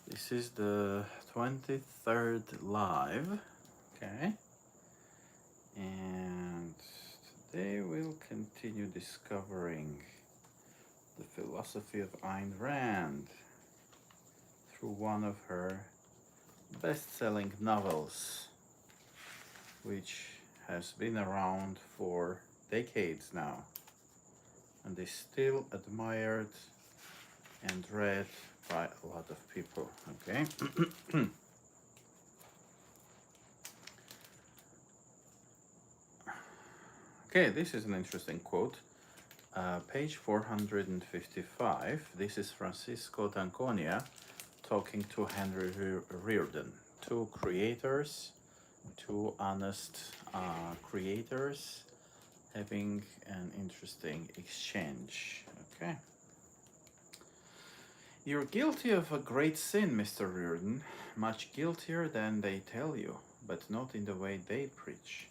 This is the 23rd live, okay? And today we'll continue discovering the philosophy of Ayn Rand through one of her best-selling novels, which has been around for decades now and is still admired and read by a lot of people, okay? Okay, this is an interesting quote. Page 455. This is Francisco d'Anconia talking to Henry Reardon. Two creators, two honest creators having an interesting exchange. Okay. You're guilty of a great sin, Mr. Reardon, much guiltier than they tell you, but not in the way they preach.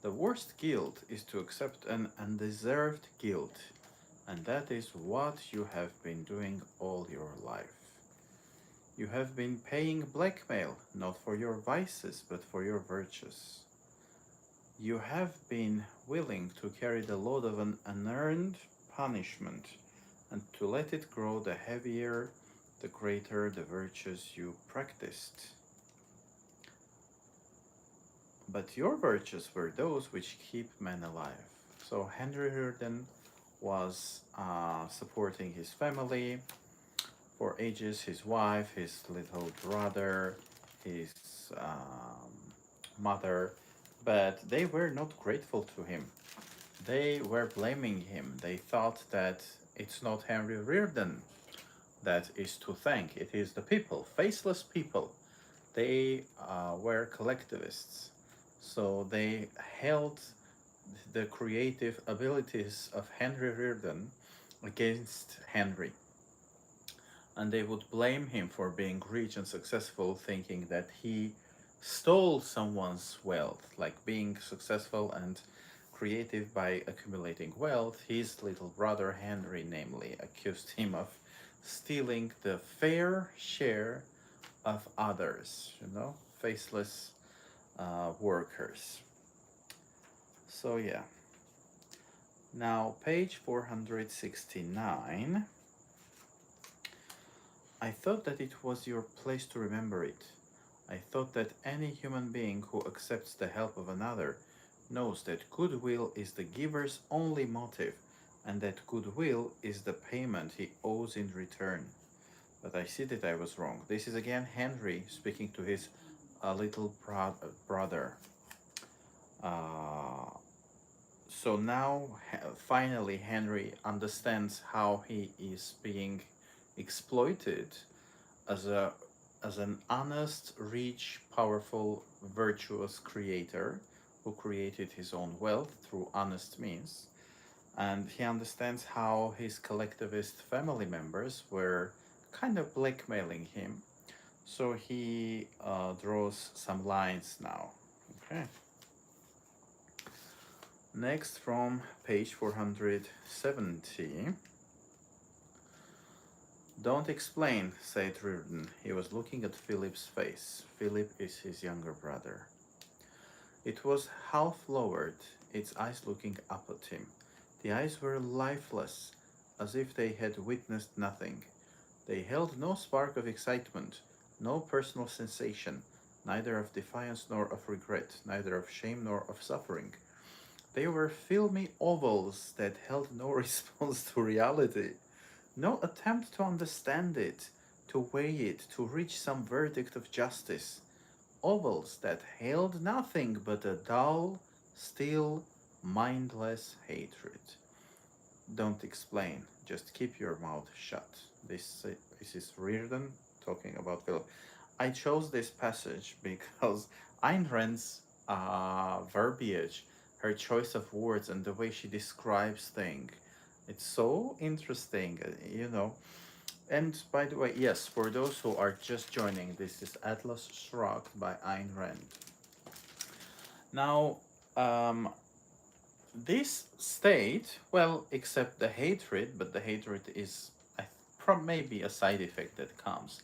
The worst guilt is to accept an undeserved guilt, and that is what you have been doing all your life. You have been paying blackmail, not for your vices, but for your virtues. You have been willing to carry the load of an unearned punishment, and to let it grow the heavier, the greater the virtues you practiced. But your virtues were those which keep men alive. So Henry Reardon was supporting his family for ages, his wife, his little brother, his mother, but they were not grateful to him. They were blaming him. They thought that it's not Henry Reardon that is to thank, it is the people, faceless people. They were collectivists. So they held the creative abilities of Henry Reardon against Henry. And they would blame him for being rich and successful, thinking that he stole someone's wealth, like being successful and creative by accumulating wealth. His little brother Henry, namely, accused him of stealing the fair share of others, faceless workers. So, yeah. Now, page 469. I thought that it was your place to remember it. I thought that any human being who accepts the help of another knows that goodwill is the giver's only motive, and that goodwill is the payment he owes in return. But I see that I was wrong. This is again Henry speaking to his little brother. So now, finally, Henry understands how he is being exploited as an honest, rich, powerful, virtuous creator who created his own wealth through honest means. And he understands how his collectivist family members were kind of blackmailing him. So he draws some lines now. Okay. Next, from page 470. Don't explain, said Reardon. He was looking at Philip's face. Philip is his younger brother. It was half lowered, its eyes looking up at him. The eyes were lifeless, as if they had witnessed nothing. They held no spark of excitement, no personal sensation, neither of defiance nor of regret, neither of shame nor of suffering. They were filmy ovals that held no response to reality, no attempt to understand it, to weigh it, to reach some verdict of justice. Ovals that held nothing but a dull, still, mindless hatred. Don't explain, just keep your mouth shut. This is Reardon talking about Philip. I chose this passage because Ayn Rand's verbiage, her choice of words, and the way she describes things, it's so interesting, And by the way, yes, for those who are just joining, this is Atlas Shrugged by Ayn Rand. Now, this state, well, except the hatred, but the hatred is maybe a side effect that comes.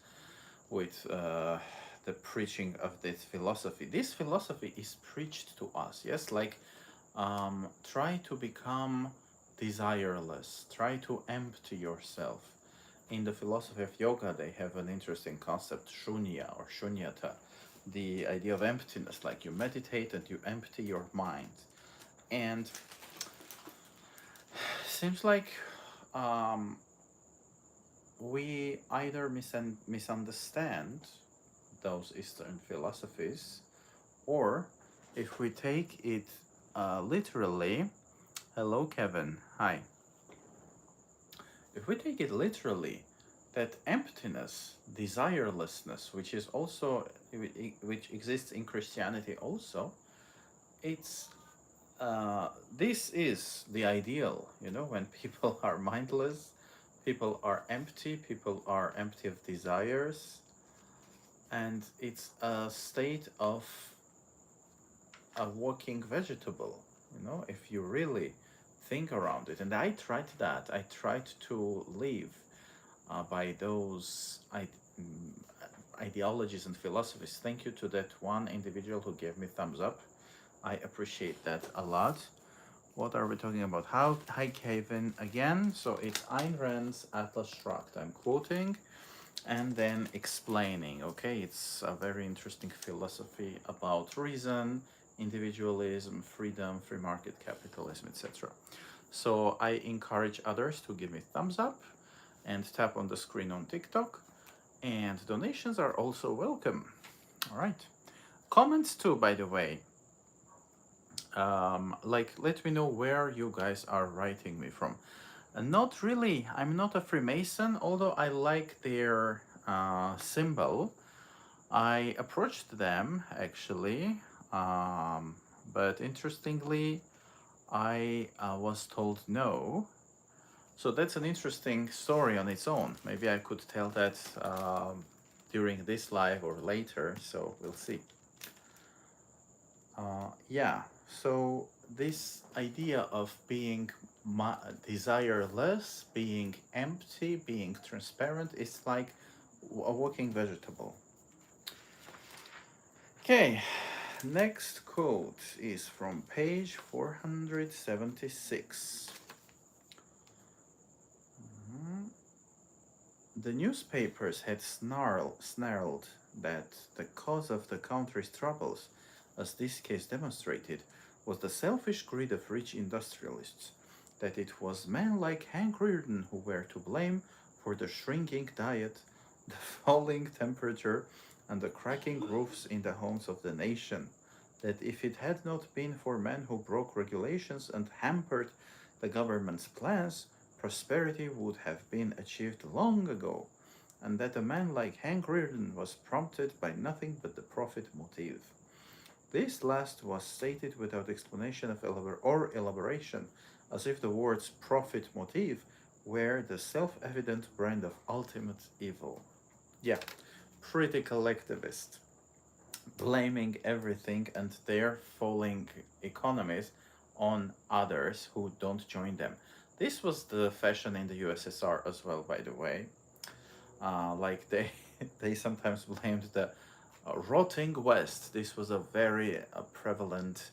with the preaching of this philosophy. This philosophy is preached to us, yes, like try to become desireless, try to empty yourself. In the philosophy of yoga, they have an interesting concept, shunya or shunyata, the idea of emptiness, like you meditate and you empty your mind. And seems like um, we either misunderstand those Eastern philosophies, or if we take it literally, hello Kevin, hi. If we take it literally, that emptiness, desirelessness, which is also which exists in Christianity also, it's this is the ideal, you know, when people are mindless, people are empty of desires, and it's a state of a walking vegetable, you know, if you really think around it. And I tried that. I tried to live by those ideologies and philosophies. Thank you to that one individual who gave me thumbs up. I appreciate that a lot. What are we talking about? How? Hi, Kevin, again. So it's Ayn Rand's Atlas Shrugged. I'm quoting and then explaining. Okay, it's a very interesting philosophy about reason, individualism, freedom, free market capitalism, etc. So I encourage others to give me thumbs up and tap on the screen on TikTok. And donations are also welcome. All right. Comments too, by the way. Like, let me know where you guys are writing me from. Not really. I'm not a Freemason, although I like their symbol. I approached them actually, but interestingly, I was told no. So that's an interesting story on its own. Maybe I could tell that during this live or later, so we'll see. Yeah, so this idea of being desireless, being empty, being transparent is like a walking vegetable. Okay, next quote is from page 476. The newspapers had snarled that the cause of the country's troubles, as this case demonstrated, was the selfish greed of rich industrialists, that it was men like Hank Rearden who were to blame for the shrinking diet, the falling temperature, and the cracking roofs in the homes of the nation, that if it had not been for men who broke regulations and hampered the government's plans, prosperity would have been achieved long ago, and that a man like Hank Rearden was prompted by nothing but the profit motive. This last was stated without explanation or elaboration, as if the words profit motive were the self-evident brand of ultimate evil. Yeah, pretty collectivist, blaming everything and their falling economies on others who don't join them. This was the fashion in the USSR as well, by the way. Like they sometimes blamed the rotting West. This was a very prevalent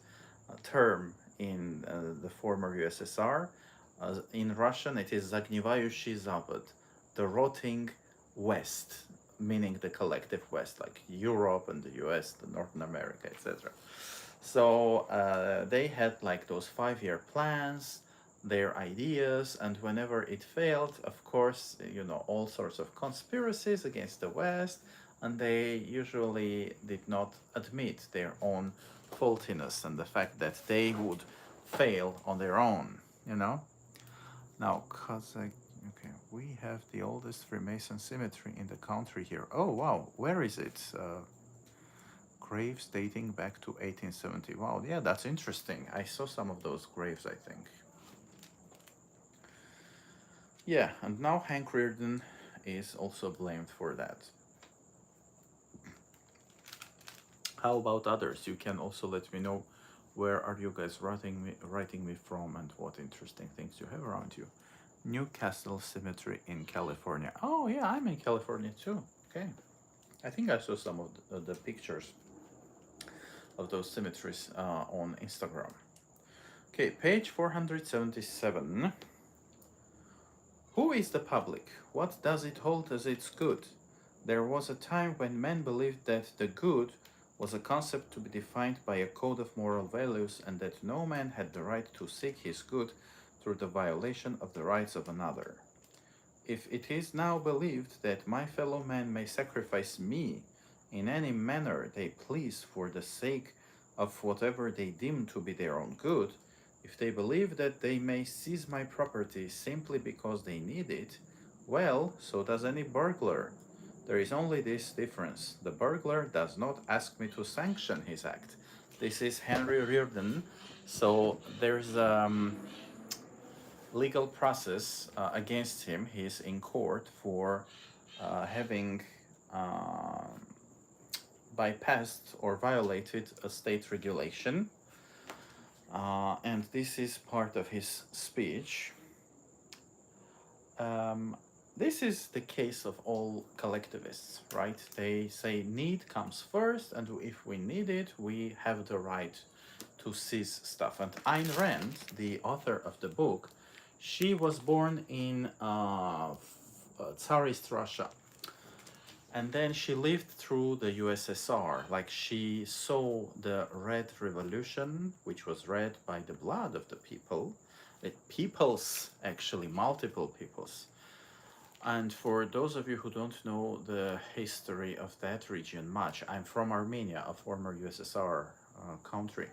term in the former USSR. In Russian, it is загнивающий Запад, the rotting West, meaning the collective West, like Europe and the US, the Northern America, etc. So they had like those 5-year plans, their ideas, and whenever it failed, of course, you know, all sorts of conspiracies against the West, and they usually did not admit their own faultiness and the fact that they would fail on their own, you know. Now, Kazakh, okay, we have the oldest Freemason cemetery in the country here. Oh, wow, where is it? Graves dating back to 1870. Wow, yeah, that's interesting. I saw some of those graves, I think. Yeah, and now Hank Rearden is also blamed for that. How about others? You can also let me know where are you guys writing me from and what interesting things you have around you. Newcastle Cemetery in California. Oh yeah, I'm in California too. Okay. I think I saw some of the pictures of those cemeteries on Instagram. Okay, page 477. Who is the public? What does it hold as its good? There was a time when men believed that the good was a concept to be defined by a code of moral values and that no man had the right to seek his good through the violation of the rights of another. If it is now believed that my fellow men may sacrifice me in any manner they please for the sake of whatever they deem to be their own good, if they believe that they may seize my property simply because they need it, well, so does any burglar. There is only this difference. The burglar does not ask me to sanction his act. This is Henry Reardon. So there's legal process against him. He is in court for having uh, bypassed or violated a state regulation. And this is part of his speech. Um, this is the case of all collectivists, right? They say need comes first, and if we need it, we have the right to seize stuff. And Ayn Rand, the author of the book, she was born in Tsarist Russia. And then she lived through the USSR. Like she saw the Red Revolution, which was red by the blood of the people. Peoples, actually, multiple peoples. And for those of you who don't know the history of that region much, I'm from Armenia, a former USSR country.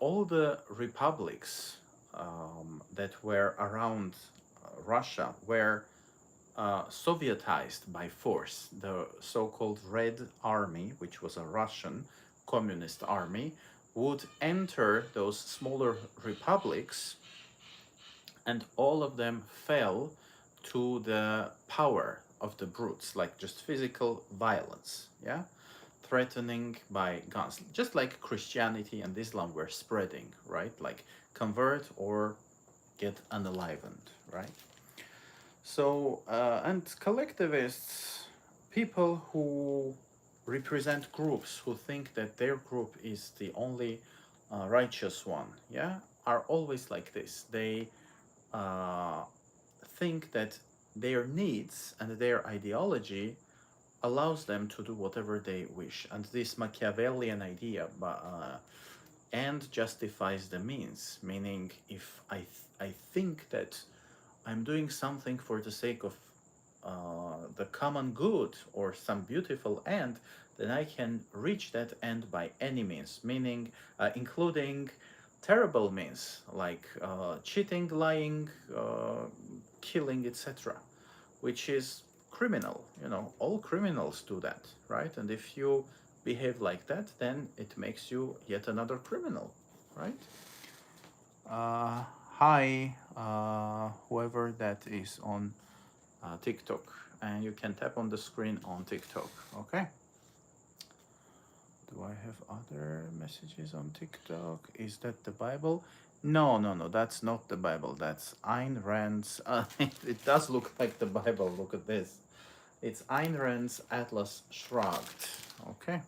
All the republics that were around Russia were Sovietized by force. The so-called Red Army, which was a Russian communist army, would enter those smaller republics, and all of them fell to the power of the brutes, like just physical violence, yeah? Threatening by guns, just like Christianity and Islam were spreading, right? Like convert or get unalivened, right? So, and collectivists, people who represent groups who think that their group is the only righteous one, yeah, are always like this. They uh, think that their needs and their ideology allows them to do whatever they wish. And this Machiavellian idea and justifies the means, meaning if I think that I'm doing something for the sake of the common good or some beautiful end, then I can reach that end by any means, meaning including terrible means like cheating, lying, killing, etc., which is criminal. You know, all criminals do that, right? And if you behave like that, then it makes you yet another criminal, right? Hi, whoever that is on TikTok, and you can tap on the screen on TikTok. Okay. Do I have other messages on TikTok? Is that the Bible? No, no, no. That's not the Bible. That's Ayn Rand's. It does look like the Bible. Look at this. It's Ayn Rand's Atlas Shrugged. Okay.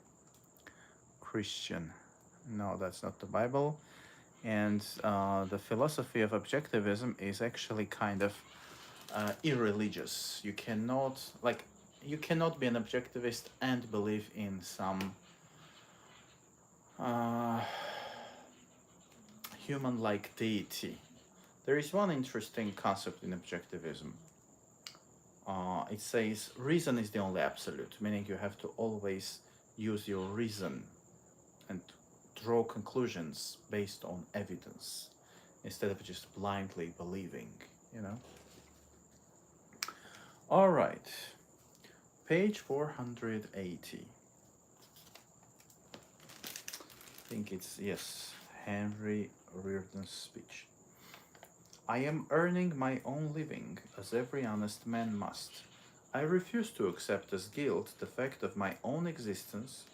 Christian. No, that's not the Bible. And the philosophy of objectivism is actually kind of irreligious. You cannot, like, you cannot be an objectivist and believe in some human-like deity. There is one interesting concept in objectivism. It says reason is the only absolute, meaning you have to always use your reason and draw conclusions based on evidence instead of just blindly believing, you know? All right, page 480. I think it's, yes, Henry Reardon's speech. I am earning my own living, as every honest man must. I refuse to accept as guilt the fact of my own existence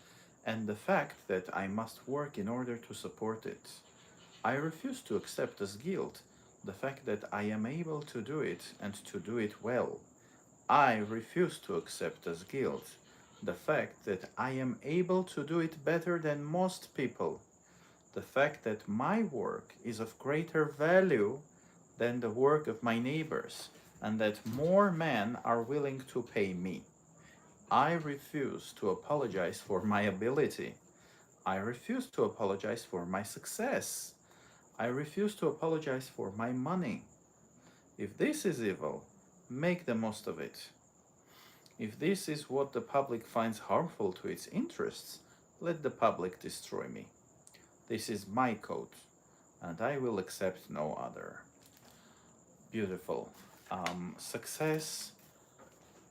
and the fact that I must work in order to support it. I refuse to accept as guilt the fact that I am able to do it and to do it well. I refuse to accept as guilt the fact that I am able to do it better than most people, the fact that my work is of greater value than the work of my neighbors, and that more men are willing to pay me. I refuse to apologize for my ability. I refuse to apologize for my success. I refuse to apologize for my money. If this is evil, make the most of it. If this is what the public finds harmful to its interests, let the public destroy me. This is my code, and I will accept no other. Beautiful. Success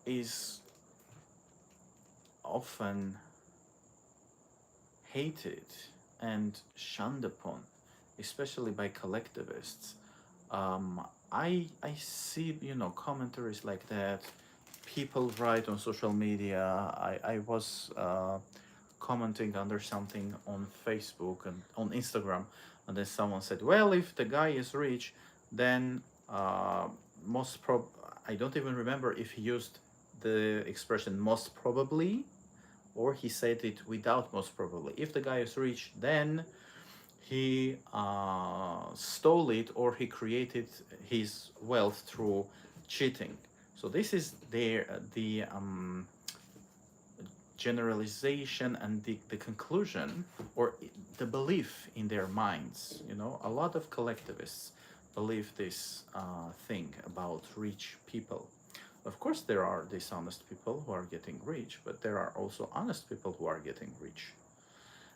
is often hated and shunned upon, especially by collectivists. I see, commentaries like that. People write on social media. I was commenting under something on Facebook and on Instagram, and then someone said, "Well, if the guy is rich, then most prob." I don't even remember if he used the expression "most probably," or he said it without "most probably." If the guy is rich, then he stole it, or he created his wealth through cheating. So this is the generalization and the conclusion, or the belief in their minds. A lot of collectivists believe this thing about rich people. Of course, there are dishonest people who are getting rich, but there are also honest people who are getting rich.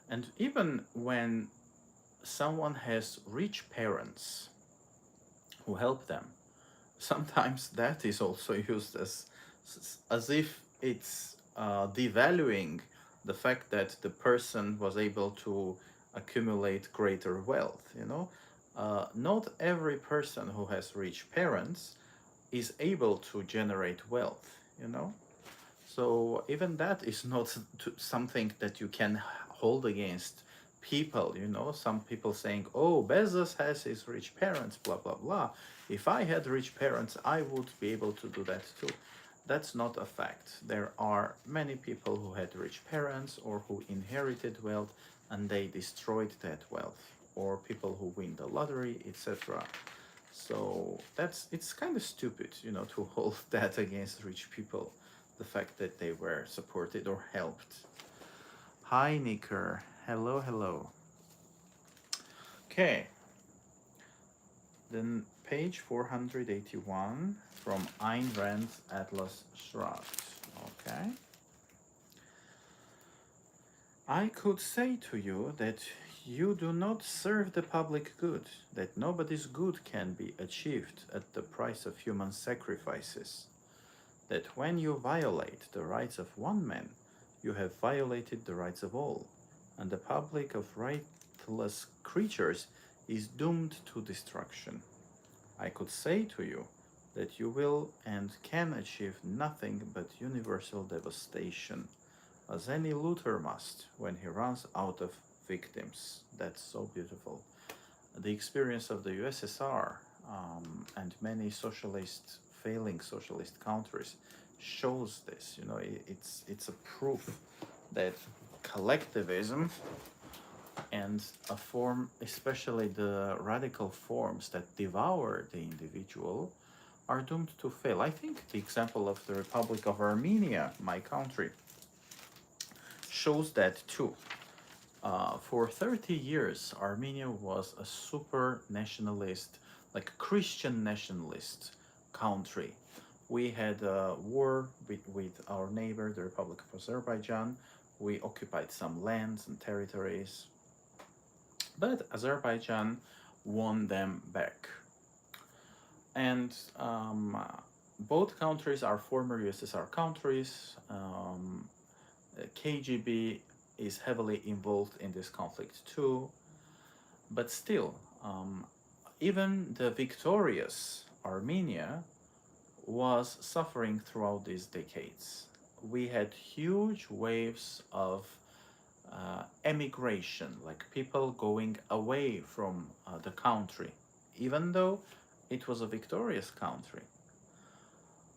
And even when someone has rich parents who help them, sometimes that is also used as if it's devaluing the fact that the person was able to accumulate greater wealth. Not every person who has rich parents is able to generate wealth. So even that is not something that you can hold against people. Some people saying, "Oh, Bezos has his rich parents, blah blah blah. If I had rich parents, I would be able to do that too." That's not a fact. There are many people who had rich parents or who inherited wealth and they destroyed that wealth, or people who win the lottery, etc. So it's kind of stupid, to hold that against rich people, the fact that they were supported or helped. Hi, Nicker. Hello, hello. Okay. Then page 481 from Ayn Rand's Atlas Shrugged. Okay. I could say to you that you do not serve the public good, that nobody's good can be achieved at the price of human sacrifices, that when you violate the rights of one man, you have violated the rights of all, and the public of rightless creatures is doomed to destruction. I could say to you that you will and can achieve nothing but universal devastation, as any looter must when he runs out of victims. That's so beautiful. The experience of the USSR and many failing socialist countries shows this. It's a proof that collectivism and a form, especially the radical forms that devour the individual, are doomed to fail. I think the example of the Republic of Armenia, my country, shows that too. For 30 years, Armenia was a super nationalist, like Christian nationalist country. We had a war with our neighbor, the Republic of Azerbaijan. We occupied some lands and territories, but Azerbaijan won them back. And both countries are former USSR countries. KGB is heavily involved in this conflict too. But still, even the victorious Armenia was suffering throughout these decades. We had huge waves of emigration, like people going away from the country, even though it was a victorious country.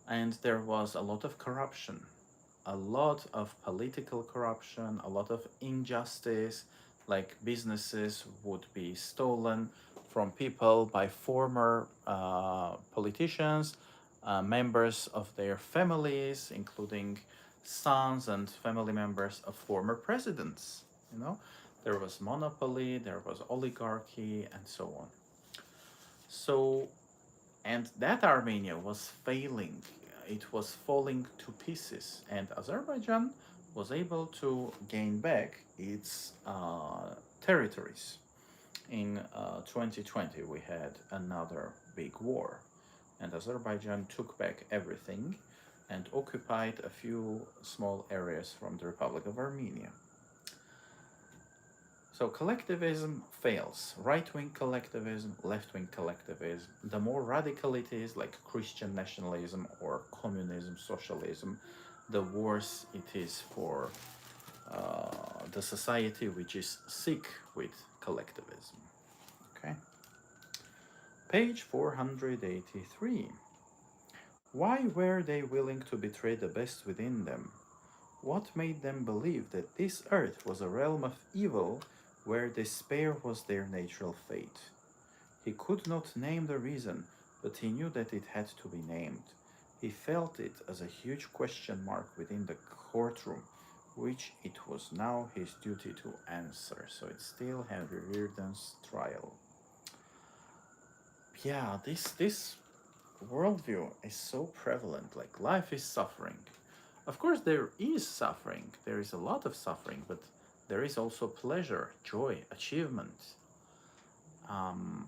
And there was a lot of corruption. a lot of political corruption, a lot of injustice, like businesses would be stolen from people by former politicians, members of their families, including sons and family members of former presidents. You know, there was monopoly, there was oligarchy, and so on. So, and that Armenia was failing, it was falling to pieces, and Azerbaijan was able to gain back its territories. In 2020, we had another big war, and Azerbaijan took back everything and occupied a few small areas from the Republic of Armenia. So collectivism fails. Right-wing collectivism, left-wing collectivism. The more radical it is, like Christian nationalism or communism, socialism, the worse it is for the society which is sick with collectivism. Okay. Page 483. Why were they willing to betray the best within them? What made them believe that this earth was a realm of evil where despair was their natural fate? He could not name the reason, but he knew that it had to be named. He felt it as a huge question mark within the courtroom, which it was now his duty to answer. So it's still Henry Reardon's trial. Yeah, this worldview is so prevalent. Like life is suffering. Of course, there is suffering. There is a lot of suffering, but there is also pleasure, joy, achievement. Um,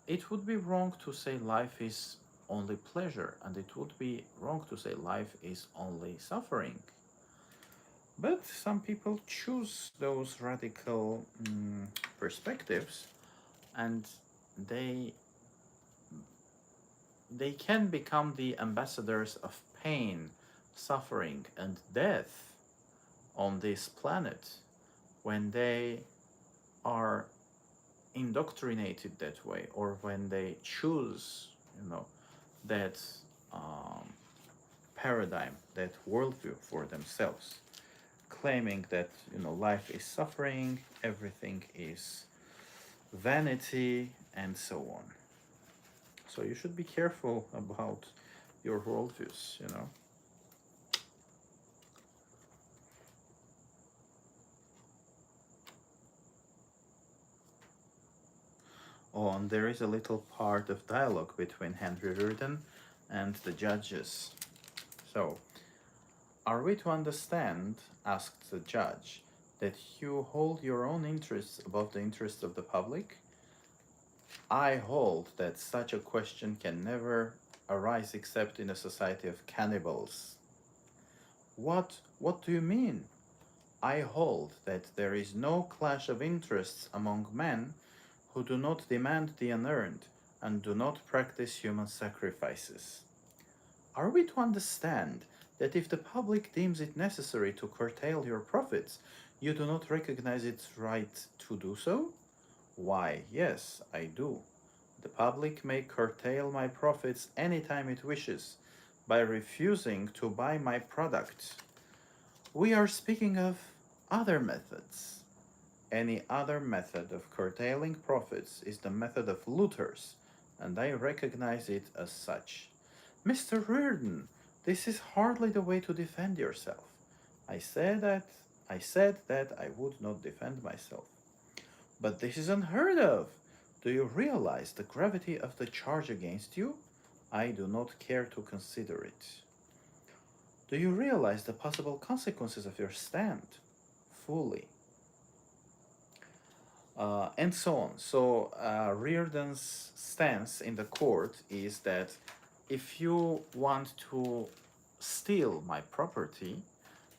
it would be wrong to say life is only pleasure, and it would be wrong to say life is only suffering. But some people choose those radical perspectives, and they they can become the ambassadors of pain, suffering, and death on this planet when they are indoctrinated that way, or when they choose, that um, paradigm, that worldview for themselves, claiming that life is suffering, everything is vanity, and so on. So you should be careful about your worldviews. Oh, and there is a little part of dialogue between Henry Reardon and the judges. So, are we to understand, asked the judge, that you hold your own interests above the interests of the public? I hold that such a question can never arise except in a society of cannibals. What do you mean? I hold that there is no clash of interests among men who do not demand the unearned and do not practice human sacrifices. Are we to understand that if the public deems it necessary to curtail your profits, you do not recognize its right to do so? Why, yes, I do. The public may curtail my profits anytime it wishes by refusing to buy my product. We are speaking of other methods. Any other method of curtailing profits is the method of looters, and I recognize it as such. Mr. Reardon, this is hardly the way to defend yourself. I said that I would not defend myself. But this is unheard of. Do you realize the gravity of the charge against you? I do not care to consider it. Do you realize the possible consequences of your stand? Fully. And so on. So Reardon's stance in the court is that if you want to steal my property,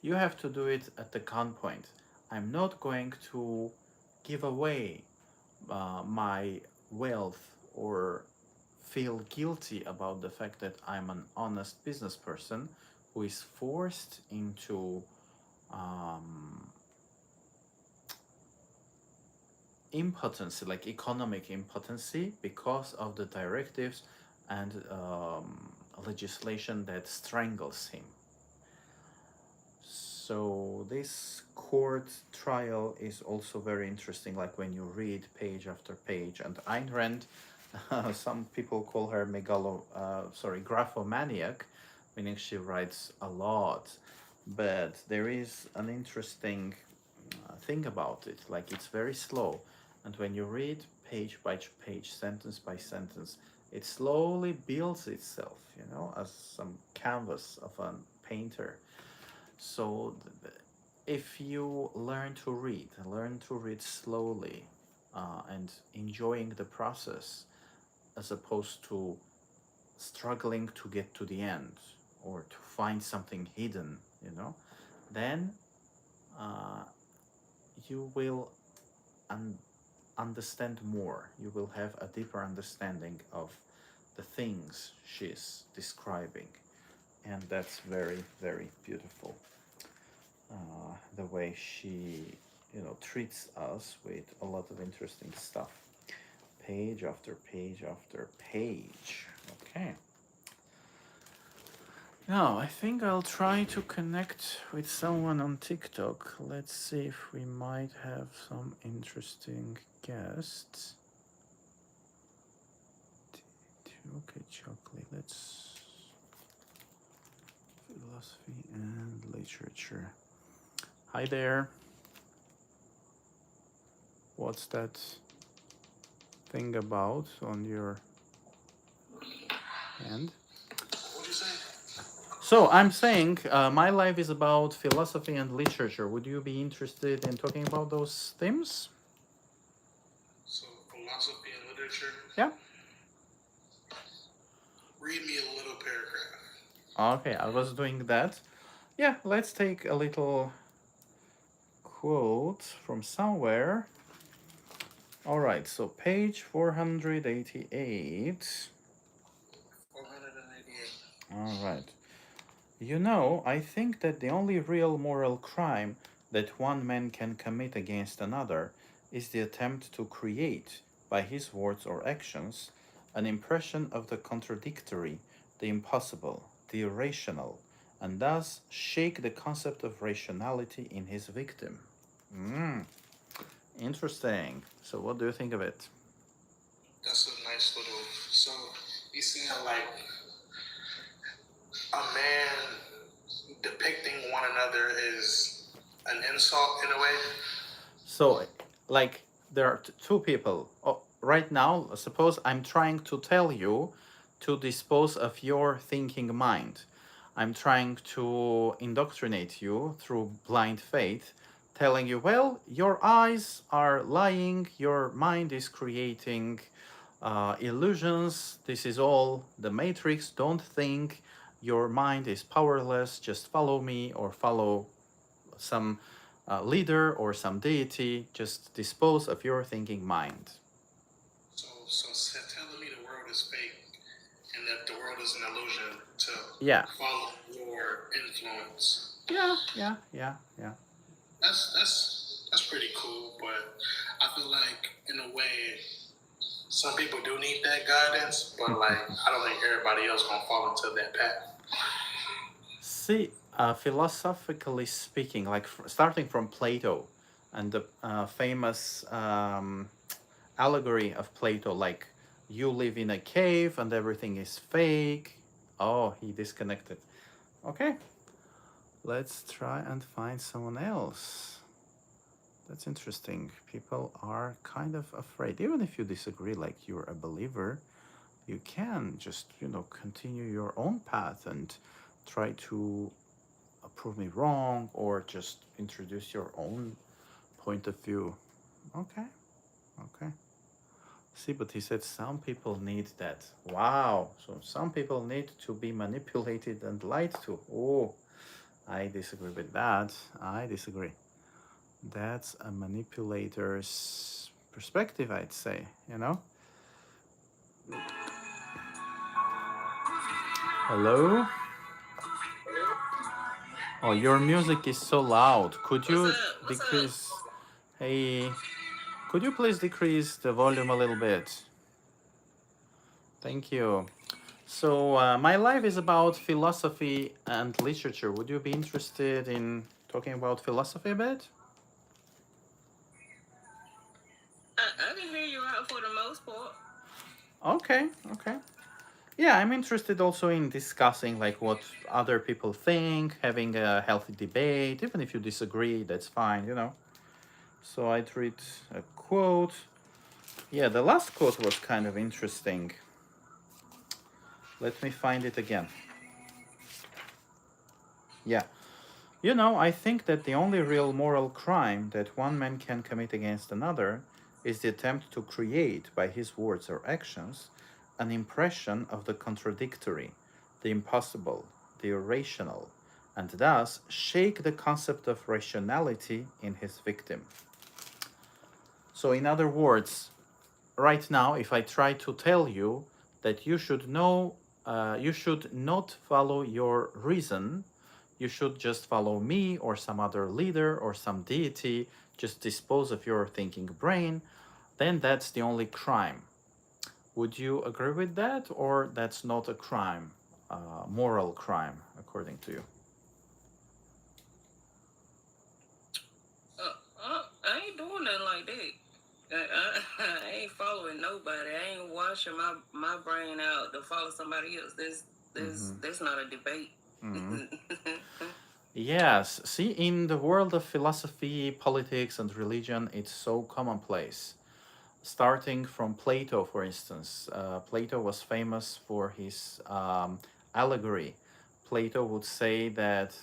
you have to do it at the gunpoint. I'm not going to give away my wealth or feel guilty about the fact that I'm an honest business person who is forced into impotency, like economic impotency, because of the directives and legislation that strangles him. So this court trial is also very interesting, like when you read page after page. And Ayn Rand, some people call her graphomaniac, meaning she writes a lot. But there is an interesting thing about it, like it's very slow. And when you read page by page, sentence by sentence, it slowly builds itself, as some canvas of a painter. So if you learn to read slowly, and enjoying the process as opposed to struggling to get to the end or to find something hidden, then uh, you will understand more. You will have a deeper understanding of the things she's describing. And that's very, very beautiful. The way she, treats us with a lot of interesting stuff. Page after page after page. Okay. Now, I think I'll try to connect with someone on TikTok. Let's see if we might have some interesting guests. Okay, chocolate. Let's philosophy and literature. Hi there. What's that thing about on your hand? What you say? So I'm saying my life is about philosophy and literature. Would you be interested in talking about those themes? So philosophy and literature. Yeah. Read me a little paragraph. Okay, I was doing that. Yeah, let's take a little quote from somewhere. All right, so page 488. 488. All right. I think that the only real moral crime that one man can commit against another is the attempt to create, by his words or actions, an impression of the contradictory, the impossible, the irrational, and thus shake the concept of rationality in his victim. Interesting. So, what do you think of it? That's a nice little. So you seeing like a man depicting one another is an insult in a way. So, like, there are two people. Oh, right now, suppose I'm trying to tell you to dispose of your thinking mind. I'm trying to indoctrinate you through blind faith, telling you, well, your eyes are lying, your mind is creating illusions, this is all the matrix, don't think, your mind is powerless, just follow me or follow some leader or some deity, just dispose of your thinking mind. So telling me the world is fake and that the world is an illusion to Yeah. follow your influence. Yeah. That's pretty cool, but I feel like in a way some people do need that guidance, but like I don't think everybody else gonna fall into that path. See, philosophically speaking, like starting from Plato and the famous allegory of Plato, like you live in a cave and everything is fake. Oh, he disconnected. Okay, let's try and find someone else. That's interesting. People are kind of afraid, even if you disagree, like you're a believer, you can just, continue your own path and try to prove me wrong or just introduce your own point of view. Okay. See, but he said some people need that. Wow. So some people need to be manipulated and lied to. Oh, I disagree with that. I disagree. That's a manipulator's perspective, I'd say. Hello? Oh, your music is so loud. Could you decrease? Hey, could you please decrease the volume a little bit? Thank you. So, my life is about philosophy and literature. Would you be interested in Talking about philosophy a bit? I can hear you out for the most part. Okay, okay. Yeah, I'm interested also in discussing like what other people think, having a healthy debate. Even if you disagree, that's fine, you know. So I'd read a quote. Yeah, the last quote was kind of interesting. Let me find it again. Yeah. You know, I think that the only real moral crime that one man can commit against another is the attempt to create, by his words or actions, an impression of the contradictory, the impossible, the irrational, and thus shake the concept of rationality in his victim. So, in other words, right now, if I try to tell you that you should not follow your reason, you should just follow me or some other leader or some deity, just dispose of your thinking brain, then that's the only crime. Would you agree with that, or that's not a crime, moral crime, according to you? I ain't doing nothing like that. I ain't following nobody. I ain't washing my brain out to follow somebody else. That's not a debate. Mm-hmm. Yes, see, in the world of philosophy, politics, and religion, it's so commonplace. Starting from Plato, for instance. Plato was famous for his allegory. Plato would say that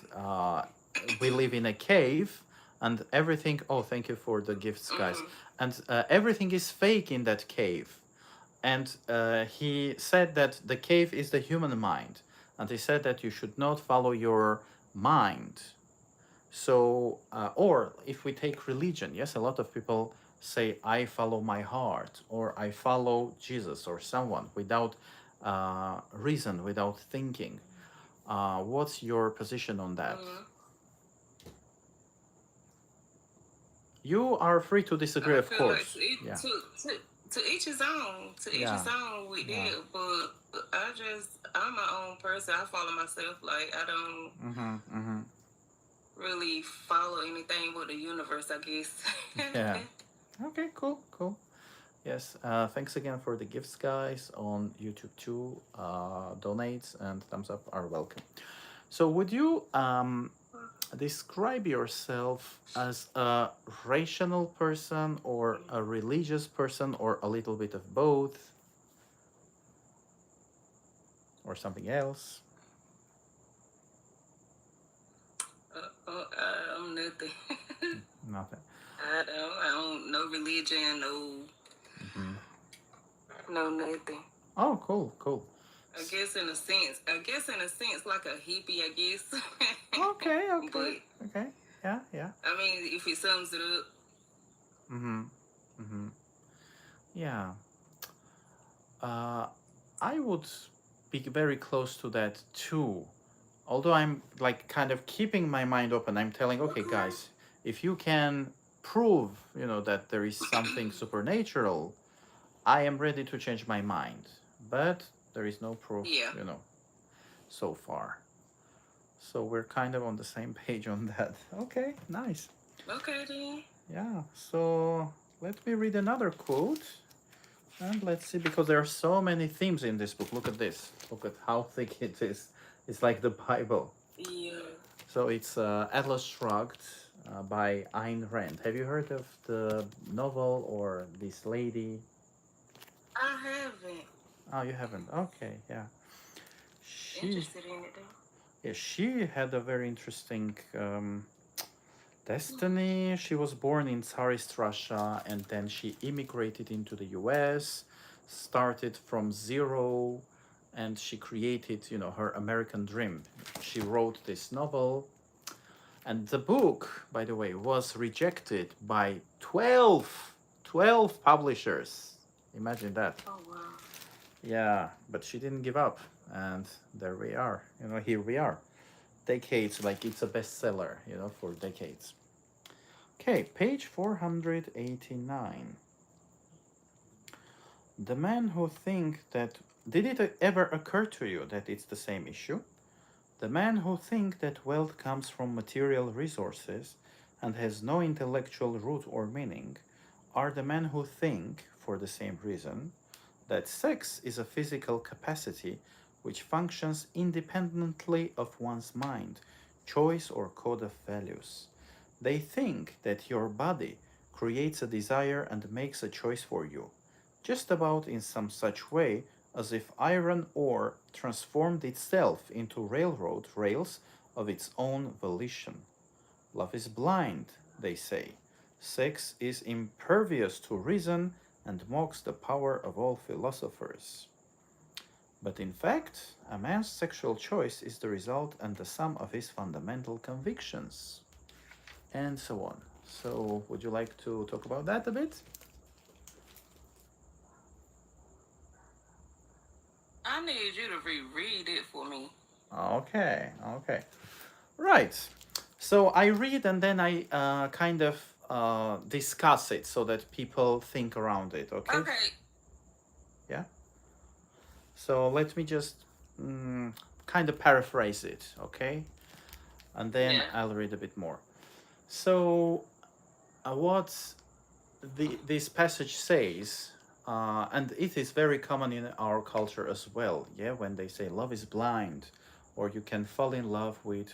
we live in a cave and everything. Oh, thank you for the gifts, guys. And everything is fake in that cave. And he said that the cave is the human mind. And he said that you should not follow your mind. So, or if we take religion, yes, a lot of people say, I follow my heart, or I follow Jesus or someone without reason, without thinking. What's your position on that? You are free to disagree, I of feel like course. Yeah. to each his own. To each Yeah. his own with Yeah. that. But I'm my own person. I follow myself. Like I don't really follow anything with the universe, I guess. Yeah. Okay, cool, cool. Yes, thanks again for the gifts, guys, on YouTube too. Donates and thumbs up are welcome. So, would you describe yourself as a rational person or a religious person or a little bit of both or something else? I'm nothing. Nothing. I don't no religion, no nothing. Oh, cool, cool. I guess in a sense, like a hippie. I guess. Okay, okay, but okay. Yeah, yeah. I mean, if it sums it up. Mm-hmm. Mm-hmm. Yeah. Uh, I would be very close to that too. Although I'm like kind of keeping my mind open, I'm telling, okay, guys, if you can prove, you know, that there is something supernatural, I am ready to change my mind. But there is no proof, you know, so far. So we're kind of on the same page on that. Okay, nice. Okay, then. Yeah, so let me read another quote. And let's see, because there are so many themes in this book. Look at this. Look at how thick it is. It's like the Bible. Yeah. So it's Atlas Shrugged by Ayn Rand. Have you heard of the novel or this lady? I haven't. Oh, you haven't? Okay, yeah. Interested in it though. Yeah, she had a very interesting destiny. She was born in Tsarist Russia and then she immigrated into the US, started from zero, and she created, you know, her American dream. She wrote this novel, and the book, by the way, was rejected by 12 publishers. Imagine that. Oh wow. Yeah, but she didn't give up, and there we are. You know, here we are. Decades, like it's a bestseller, you know, for decades. Okay, page 489. The man who think that... Did it ever occur to you that it's the same issue? The men who think that wealth comes from material resources and has no intellectual root or meaning are the men who think, for the same reason, that sex is a physical capacity which functions independently of one's mind, choice, or code of values. They think that your body creates a desire and makes a choice for you, just about in some such way as if iron ore transformed itself into railroad rails of its own volition. Love is blind, they say. Sex is impervious to reason and mocks the power of all philosophers. But in fact, a man's sexual choice is the result and the sum of his fundamental convictions, and so on. So, would you like to talk about that a bit? I need you to reread it for me. Okay, okay. Right. So I read and then I kind of discuss it so that people think around it, okay? Okay. Yeah. So let me just kind of paraphrase it, okay? And then Yeah. I'll read a bit more. So, what this passage says, and it is very common in our culture as well, yeah, when they say love is blind, or you can fall in love with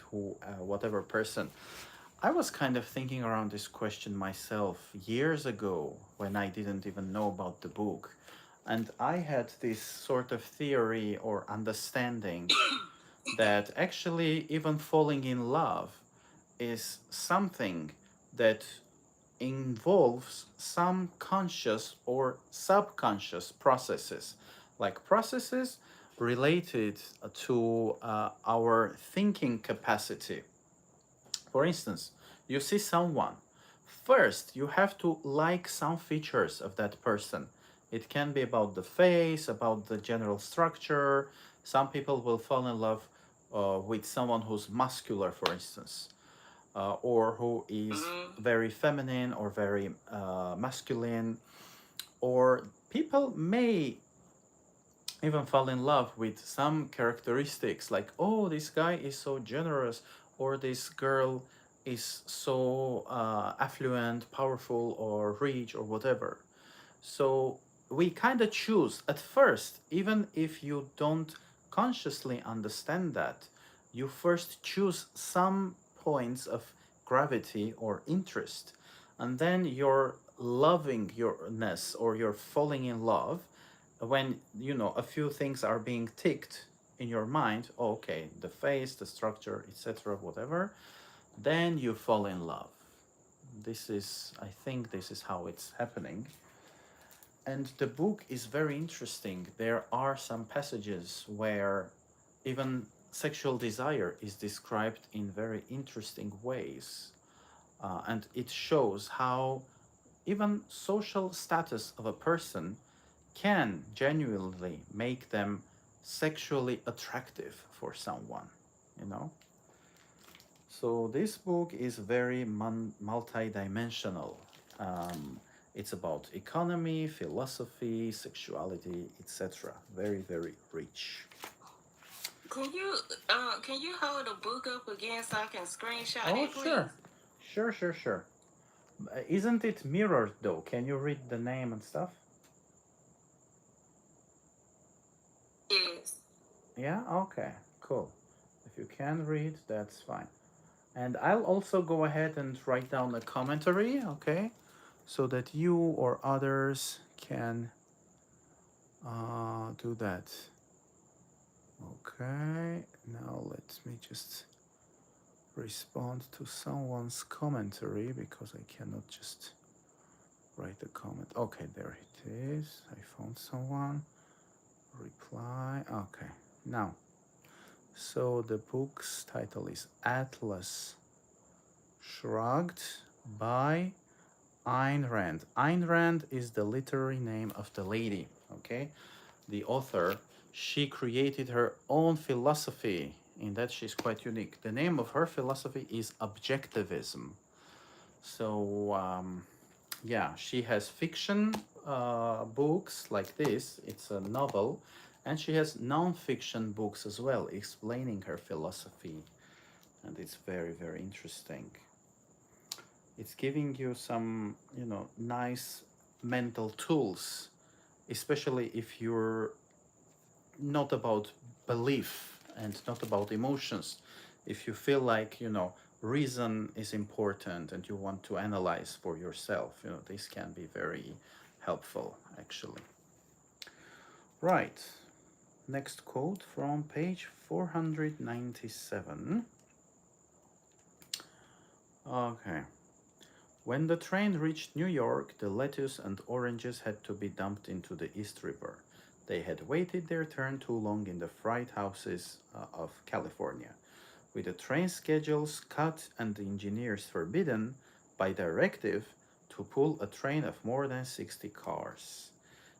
whatever person. I was kind of thinking around this question myself years ago when I didn't even know about the book. And I had this sort of theory or understanding that actually even falling in love is something that involves some conscious or subconscious processes, like processes related to our thinking capacity. For instance, you see someone. First, you have to like some features of that person. It can be about the face, about the general structure. Some people will fall in love with someone who's muscular, for instance, or who is Mm-hmm. very feminine or very masculine. Or people may even fall in love with some characteristics like, oh, this guy is so generous, or this girl is so affluent, powerful, or rich, or whatever. So we kind of choose at first, even if you don't consciously understand that, you first choose some points of gravity or interest, and then your loving yourness or you're falling in love when a few things are being ticked in your mind. Okay, the face, the structure, etc., whatever, then you fall in love. I think this is how it's happening. And the book is very interesting. There are some passages where even sexual desire is described in very interesting ways. And it shows how even social status of a person can genuinely make them sexually attractive for someone, you know? So this book is very multi-dimensional. Um, it's about economy, philosophy, sexuality, etc. Very, very rich. Can you hold the book up again so I can screenshot Oh, it, please? sure. Isn't it mirrored though? Can you read the name and stuff? Yes. Yeah, okay, cool. If you can read, that's fine. And I'll also go ahead and write down a commentary, okay? So that you or others can do that. Okay, now let me just respond to someone's commentary because I cannot just write a comment. Okay, there it is. I found someone. Reply. Okay, now. So the book's title is Atlas Shrugged by Ayn Rand. Ayn Rand is the literary name of the lady, okay? The author, she created her own philosophy. In that she's quite unique. The name of her philosophy is objectivism. So, yeah, she has fiction books like this. It's a novel, And she has non-fiction books as well, explaining her philosophy, and it's very, very interesting. It's giving you some, nice mental tools, especially if you're not about belief and not about emotions. If you feel like, reason is important and you want to analyze for yourself, this can be very helpful, actually. Right. Next quote from page 497. Okay. When the train reached New York, the lettuce and oranges had to be dumped into the East River. They had waited their turn too long in the freight houses of California. With the train schedules cut and the engineers forbidden by directive to pull a train of more than 60 cars.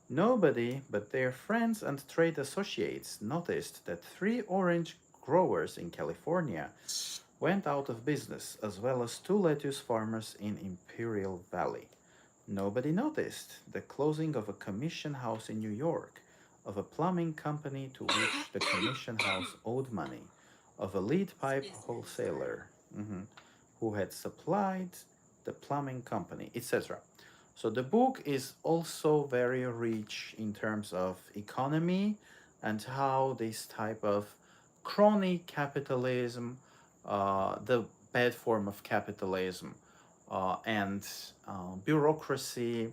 Nobody but their friends and trade associates noticed that 3 orange growers in California went out of business, as well as 2 lettuce farmers in Imperial Valley. Nobody noticed the closing of a commission house in New York, of a plumbing company to which the commission house owed money, of a lead pipe wholesaler who had supplied the plumbing company, etc. So the book is also very rich in terms of economy and how this type of crony capitalism, the bad form of capitalism, and bureaucracy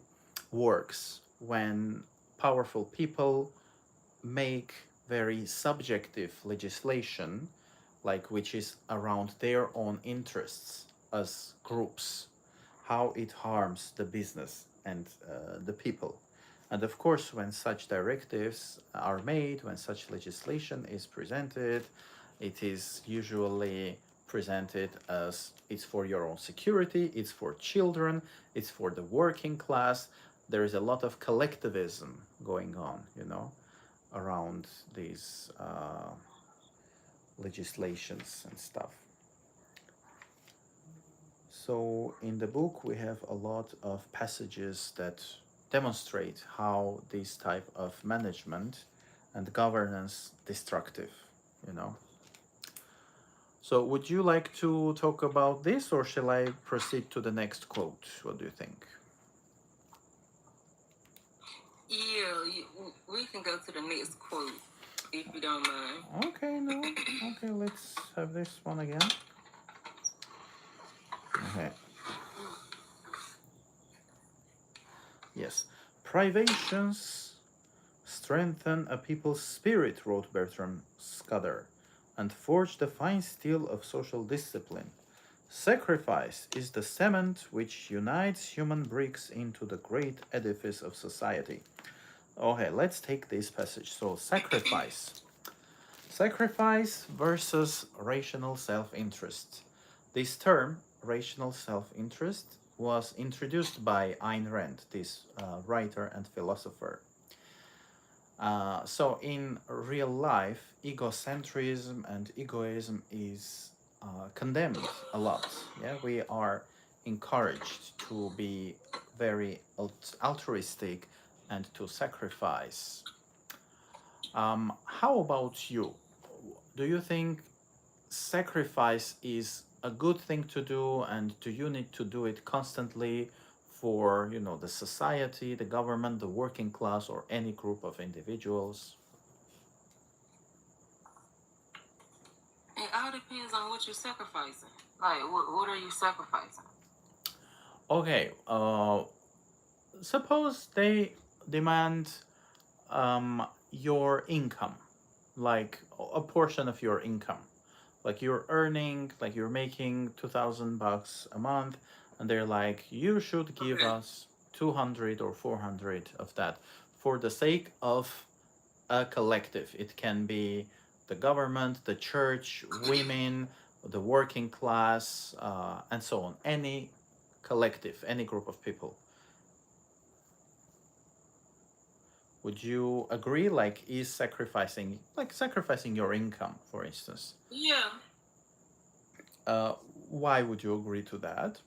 works when powerful people make very subjective legislation, like which is around their own interests as groups, how it harms the business and the people. And of course, when such directives are made, when such legislation is presented, it is usually presented as it's for your own security, it's for children, it's for the working class. There is a lot of collectivism going on, around these legislations and stuff. So in the book, we have a lot of passages that demonstrate how this type of management and governance destructive, you know. So would you like to talk about this, or shall I proceed to the next quote? What do you think? Yeah, we can go to the next quote if you don't mind. Okay, no. Okay, let's have this one again. Okay. Yes. Privations strengthen a people's spirit, wrote Bertram Scudder, and forge the fine steel of social discipline. Sacrifice is the cement which unites human bricks into the great edifice of society. Okay, let's take this passage. So, sacrifice. Sacrifice versus rational self interest. This term, rational self interest, was introduced by Ayn Rand, this writer and philosopher. So, in real life, egocentrism and egoism is condemned a lot. Yeah, we are encouraged to be very altruistic and to sacrifice. How about you? Do you think sacrifice is a good thing to do, and do you need to do it constantly for the society, the government, the working class, or any group of individuals? It all depends on what you're sacrificing. Like, what are you sacrificing? Okay, suppose they demand your income, like a portion of your income, like you're earning, like you're making $2,000 a month, and they're like, you should give us 200 or 400 of that for the sake of a collective. It can be the government, the church, women, the working class, and so on. Any collective, any group of people. Would you agree? Like, is sacrificing your income, for instance? Yeah. Uh, why would you agree to that?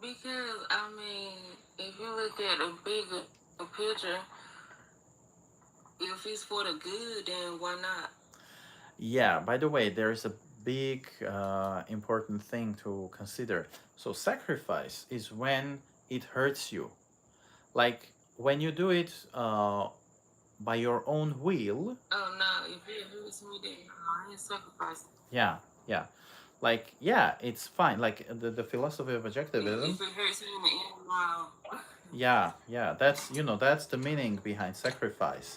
Because I mean, if you look at a bigger a picture. If it's for the good, then why not? Yeah, by the way, there's a big important thing to consider. So, sacrifice is when it hurts you. Like when you do it by your own will. Oh no, if it hurts me, then I ain't sacrificing. Yeah, yeah. Like, yeah, it's fine. Like the philosophy of objectivism. If it hurts me in the end, wow. Yeah, yeah, that's, that's the meaning behind sacrifice.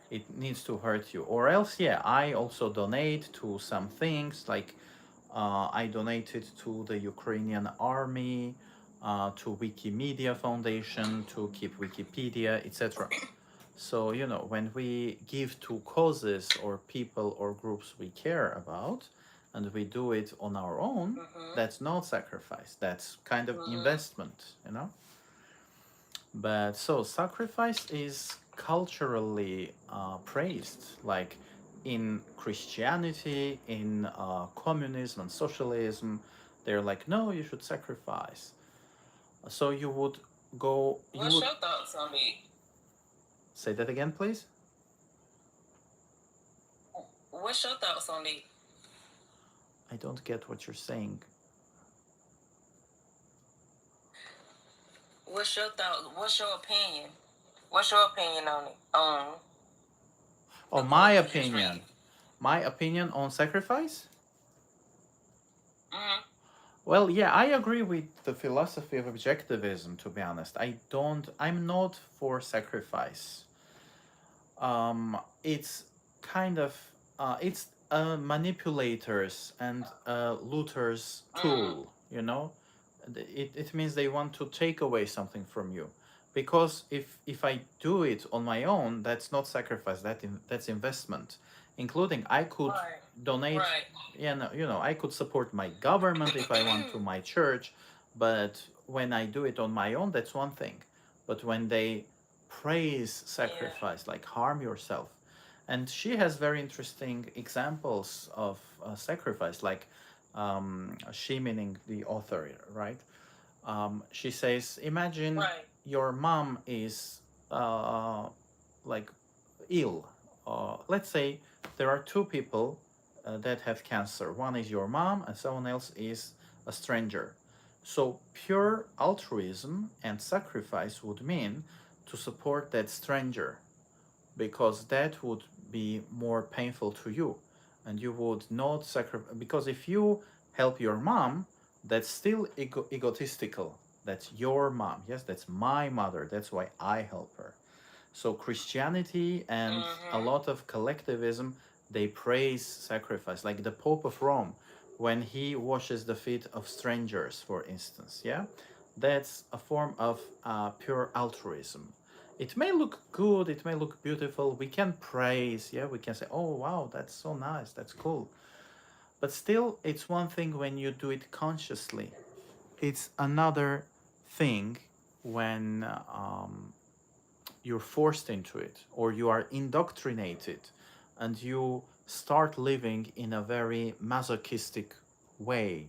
It needs to hurt you. Or else, yeah, I also donate to some things, like I donated to the Ukrainian army, to Wikimedia Foundation, to keep Wikipedia, etc. So, when we give to causes or people or groups we care about, and we do it on our own, that's not sacrifice. That's kind of investment. But so sacrifice is culturally praised, like in Christianity, in communism and socialism. They're like, no, you should sacrifice. So you would go. What's your thoughts on it? Say that again, please. What's your thoughts on it? I don't get what you're saying. What's your thought? What's your opinion? What's your opinion on it? Oh, my opinion. My opinion on sacrifice? Mm-hmm. Well, yeah, I agree with the philosophy of objectivism, to be honest. I'm not for sacrifice. It's kind of, it's a manipulator's and a looter's tool, It means they want to take away something from you. Because if I do it on my own, that's not sacrifice, that's investment. Including I could donate, yeah, no, I could support my government if I want to, my church, but when I do it on my own, that's one thing. But when they praise sacrifice, like harm yourself, and she has very interesting examples of sacrifice, like she meaning the author, right? She says, imagine your mom is like ill. Let's say there are two people that have cancer. One is your mom, and someone else is a stranger. So pure altruism and sacrifice would mean to support that stranger, because that would be more painful to you, and you would not sacrifice. Because if you help your mom, that's still egotistical. That's your mom. Yes, that's my mother. That's why I help her. So Christianity and a lot of collectivism, they praise sacrifice. Like the Pope of Rome, when he washes the feet of strangers, for instance, yeah, that's a form of pure altruism. It may look good, it may look beautiful. We can praise, yeah, we can say, oh wow, that's so nice, that's cool. But still, it's one thing when you do it consciously. It's another thing when you're forced into it, or you are indoctrinated and you start living in a very masochistic way,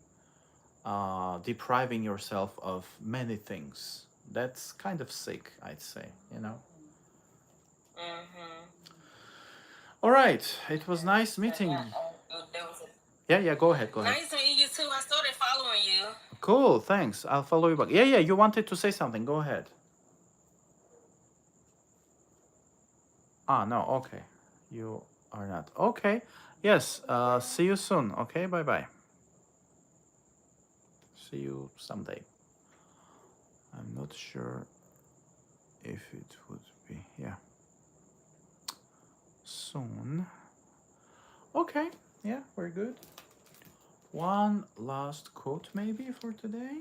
depriving yourself of many things. That's kind of sick, I'd say. All right, it was nice meeting you. Yeah, go ahead. Nice meeting you too. I started following you. Cool, thanks. I'll follow you back. Yeah, you wanted to say something. Go ahead. No, okay. You are not. Okay. Yes, see you soon. Okay, bye-bye. See you someday. I'm not sure if it would be, yeah, soon. Okay, yeah, we're good. One last quote maybe for today?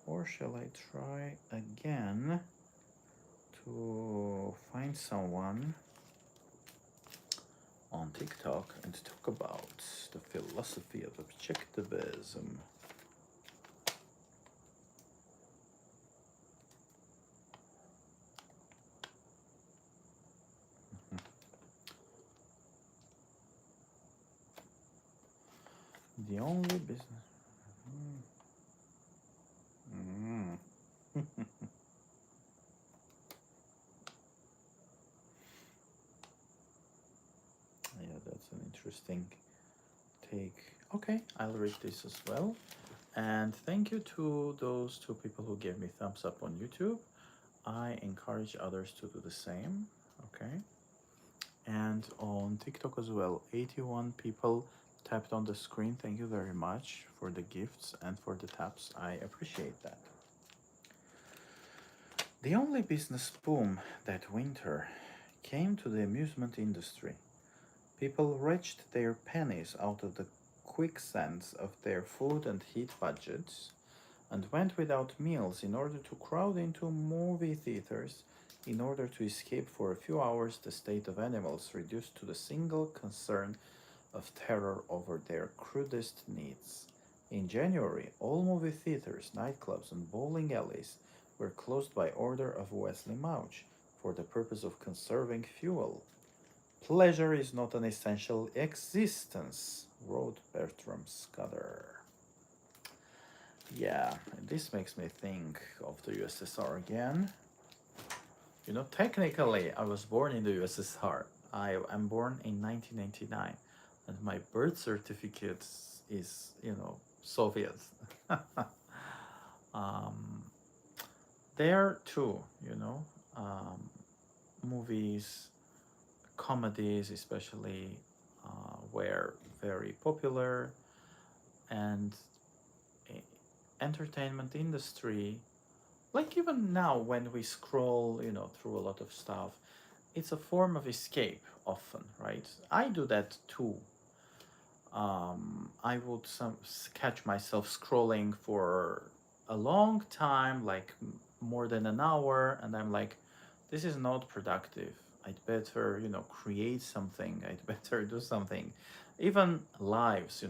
Or shall I try again to find someone on TikTok and talk about the philosophy of objectivism? The only business. think take. Okay, I'll read this as well. And thank you to those two people who gave me thumbs up on YouTube. I encourage others to do the same. Okay. And on TikTok as well, 81 people tapped on the screen. Thank you very much for the gifts and for the taps. I appreciate that. The only business boom that winter came to the amusement industry. People wrenched their pennies out of the quicksands of their food and heat budgets and went without meals in order to crowd into movie theaters in order to escape for a few hours the state of animals reduced to the single concern of terror over their crudest needs. In January, all movie theaters, nightclubs, and bowling alleys were closed by order of Wesley Mauch for the purpose of conserving fuel. Pleasure is not an essential existence, wrote Bertram Scudder. Yeah, this makes me think of the USSR again. You know, technically, I was born in the USSR. I am born in 1999, and my birth certificate is, Soviet. um, there too, movies, comedies, especially, were very popular, and entertainment industry, like even now when we scroll through a lot of stuff, it's a form of escape often, right? I do that too. I would catch myself scrolling for a long time, like more than an hour, and I'm like, this is not productive. I'd better create something. I'd better do something. Even lives,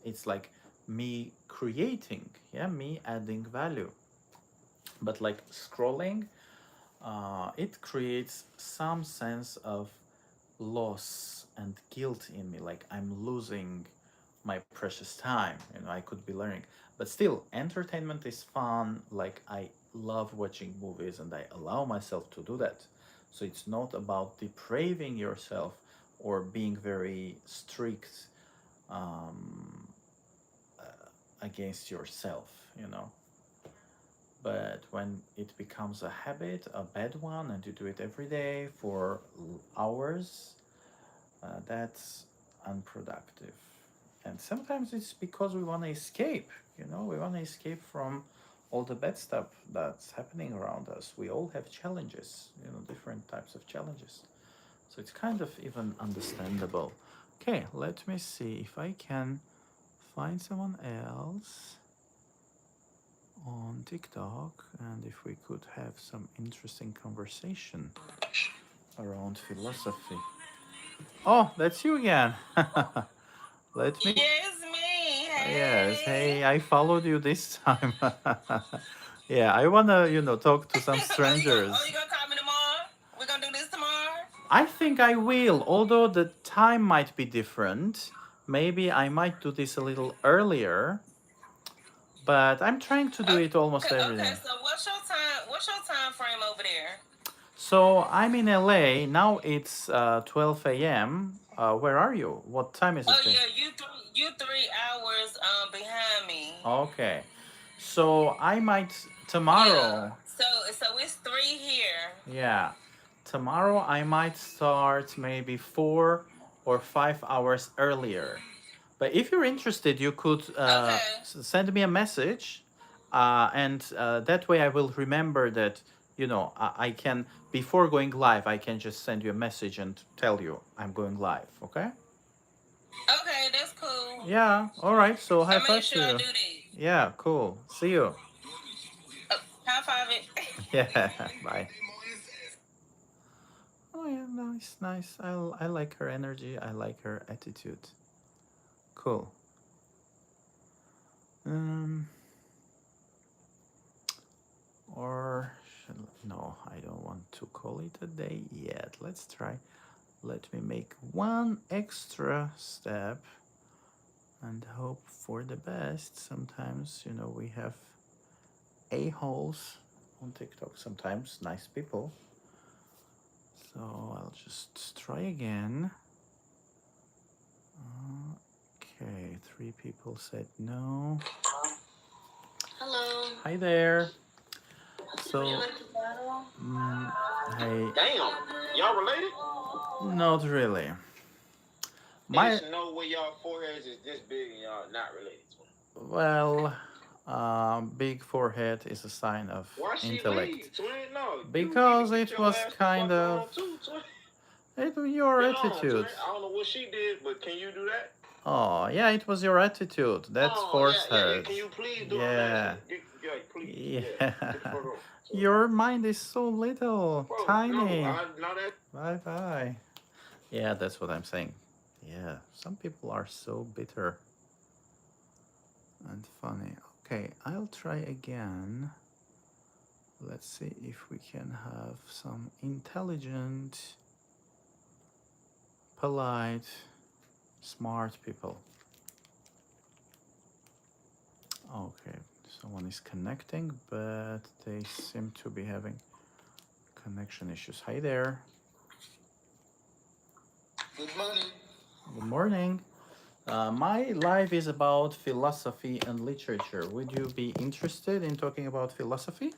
it's like me creating, yeah, me adding value. But like scrolling, it creates some sense of loss and guilt in me, like I'm losing my precious time. I could be learning, but still entertainment is fun. Like I love watching movies and I allow myself to do that. So it's not about depraving yourself or being very strict, um, against yourself, but when it becomes a habit, a bad one, and you do it every day for hours, that's unproductive. And sometimes it's because we want to escape, we want to escape from all the bad stuff that's happening around us. We all have challenges, different types of challenges. So it's kind of even understandable. Okay, let me see if I can find someone else on TikTok, and if we could have some interesting conversation around philosophy. Oh, that's you again. Let me. Yes, me. Yes, Hey. hey, I followed you this time. Yeah, I wanna, talk to some strangers. You gonna call me tomorrow? We're gonna do this tomorrow? I think I will, although the time might be different. Maybe I might do this a little earlier, but I'm trying to do it almost every day. Okay, so what's your time frame over there? So I'm in LA now. It's 12 a.m. Where are you? What time is it? Oh yeah, you 3 hours behind me. Okay, so I might tomorrow. Yeah. So it's 3 here. Yeah, tomorrow I might start maybe 4 or 5 hours earlier. But if you're interested, you could Okay. send me a message, and that way I will remember that, I can, before going live, I can just send you a message and tell you I'm going live, okay? Okay, that's cool. Yeah, all right, so high I make five sure to I you. do that. Yeah, cool. See you. High five it. Yeah, bye. Oh, yeah, nice, nice. I like her energy, I like her attitude. Cool. Um, or no, I don't want to call it a day yet. Let's try. Let me make one extra step and hope for the best. Sometimes, we have a-holes on TikTok, sometimes nice people. So I'll just try again. Okay, 3 people said no. Hello. Hi there. Would you So, like to battle? hey, Damn, y'all related? not really. My There's no way y'all foreheads is this big and y'all not related to him. Well, big forehead is a sign of Why she intellect. leave, twin? No, you need to Because get it your was ass the kind fuck of on too, twin. your Get on, twin. attitude. I don't know what she did, but can you do that? Oh, yeah, it was your attitude that Oh, forced yeah. her. Can you please do it? I'm Yeah. asking. Please. Yeah. Yeah. Get the fuck on. Your mind is so little, Bro, tiny. no, I know that. Bye bye. Yeah, that's what I'm saying. Yeah, some people are so bitter and funny. Okay, I'll try again. Let's see if we can have some intelligent, polite, smart people. Okay, someone is connecting, but they seem to be having connection issues. Hi there. Good morning. Good morning. My live is about philosophy and literature. Would you be interested in talking about philosophy?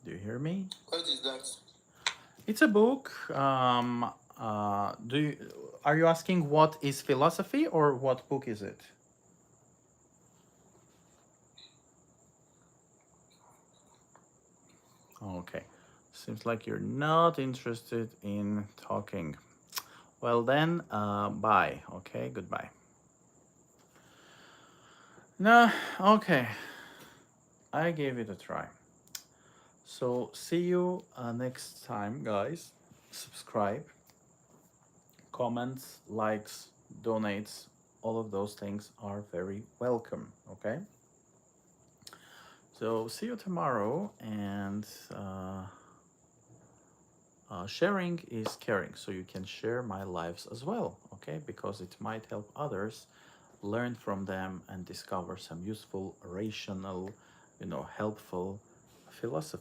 Do you hear me? What is that? It's a book. Are you asking what is philosophy or what book is it? Okay. Seems like you're not interested in talking. Well then, bye. Okay, goodbye. No, okay. I gave it a try. So see you next time, guys. Subscribe, comments, likes, donates, all of those things are very welcome. Okay. So see you tomorrow, and sharing is caring. So you can share my lives as well. Okay, because it might help others learn from them and discover some useful, rational, helpful philosophy.